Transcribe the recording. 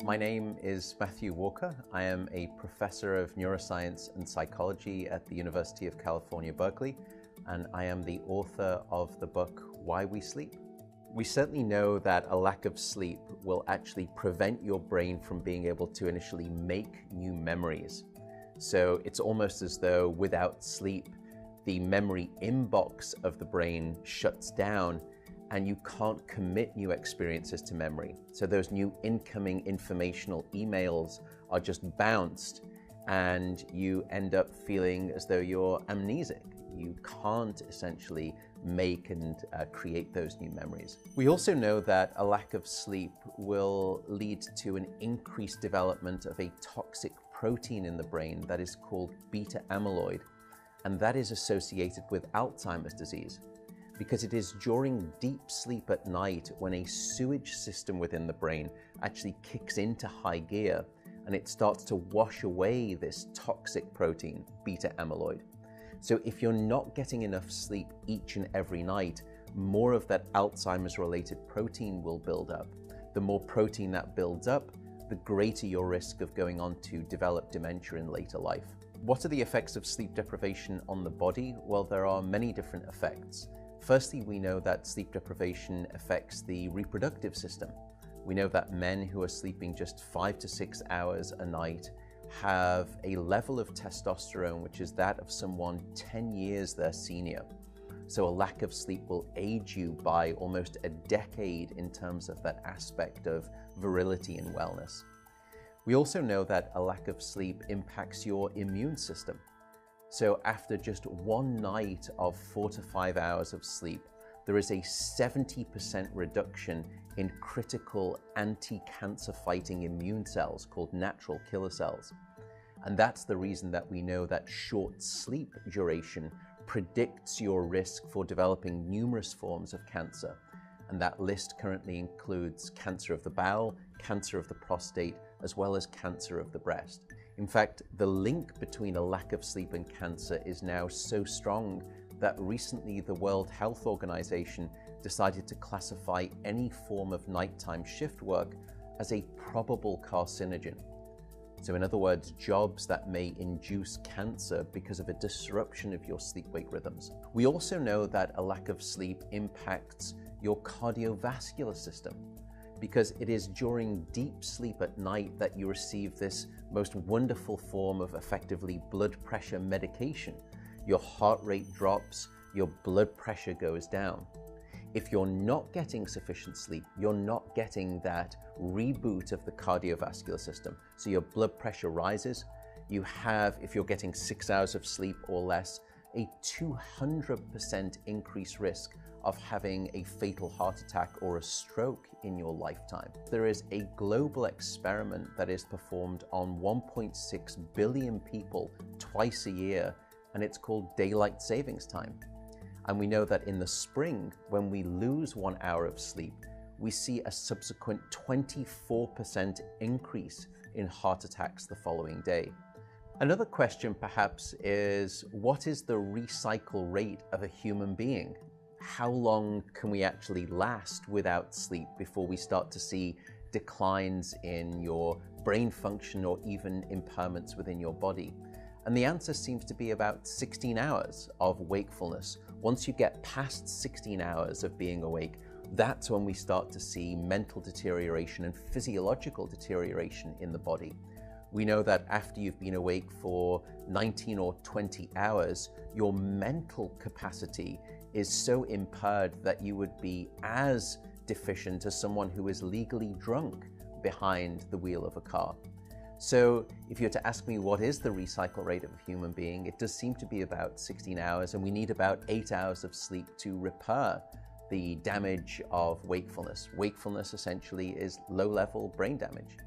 My name is Matthew Walker. I am a professor of neuroscience and psychology at the University of California, Berkeley, and I am the author of the book, Why We Sleep. We certainly know that a lack of sleep will actually prevent your brain from being able to initially make new memories. So it's almost as though without sleep, the memory inbox of the brain shuts down and you can't commit new experiences to memory. So those new incoming informational emails are just bounced and you end up feeling as though you're amnesic. You can't essentially make and create those new memories. We also know that a lack of sleep will lead to an increased development of a toxic protein in the brain that is called beta amyloid, and that is associated with Alzheimer's disease, because it is during deep sleep at night when a sewage system within the brain actually kicks into high gear and it starts to wash away this toxic protein, beta amyloid. So if you're not getting enough sleep each and every night, more of that Alzheimer's related protein will build up. The more protein that builds up, the greater your risk of going on to develop dementia in later life. What are the effects of sleep deprivation on the body? Well, there are many different effects. Firstly, we know that sleep deprivation affects the reproductive system. We know that men who are sleeping just 5 to 6 hours a night have a level of testosterone which is that of someone 10 years their senior. So a lack of sleep will age you by almost a decade in terms of that aspect of virility and wellness. We also know that a lack of sleep impacts your immune system. So after just one night of 4 to 5 hours of sleep, there is a 70% reduction in critical anti-cancer fighting immune cells called natural killer cells. And that's the reason that we know that short sleep duration predicts your risk for developing numerous forms of cancer. And that list currently includes cancer of the bowel, cancer of the prostate, as well as cancer of the breast. In fact, the link between a lack of sleep and cancer is now so strong that recently the World Health Organization decided to classify any form of nighttime shift work as a probable carcinogen. So in other words, jobs that may induce cancer because of a disruption of your sleep-wake rhythms. We also know that a lack of sleep impacts your cardiovascular system, because it is during deep sleep at night that you receive this most wonderful form of effectively blood pressure medication. Your heart rate drops, your blood pressure goes down. If you're not getting sufficient sleep, you're not getting that reboot of the cardiovascular system. So your blood pressure rises. You have, if you're getting 6 hours of sleep or less, a 200% increased risk of having a fatal heart attack or a stroke in your lifetime. There is a global experiment that is performed on 1.6 billion people twice a year, and it's called daylight savings time. And we know that in the spring, when we lose 1 hour of sleep, we see a subsequent 24% increase in heart attacks the following day. Another question perhaps is, what is the recycle rate of a human being? How long can we actually last without sleep before we start to see declines in your brain function or even impairments within your body? And the answer seems to be about 16 hours of wakefulness. Once you get past 16 hours of being awake, that's when we start to see mental deterioration and physiological deterioration in the body. We know that after you've been awake for 19 or 20 hours, your mental capacity is so impaired that you would be as deficient as someone who is legally drunk behind the wheel of a car. So if you were to ask me what is the recycle rate of a human being, it does seem to be about 16 hours, and we need about 8 hours of sleep to repair the damage of wakefulness. Wakefulness essentially is low-level brain damage.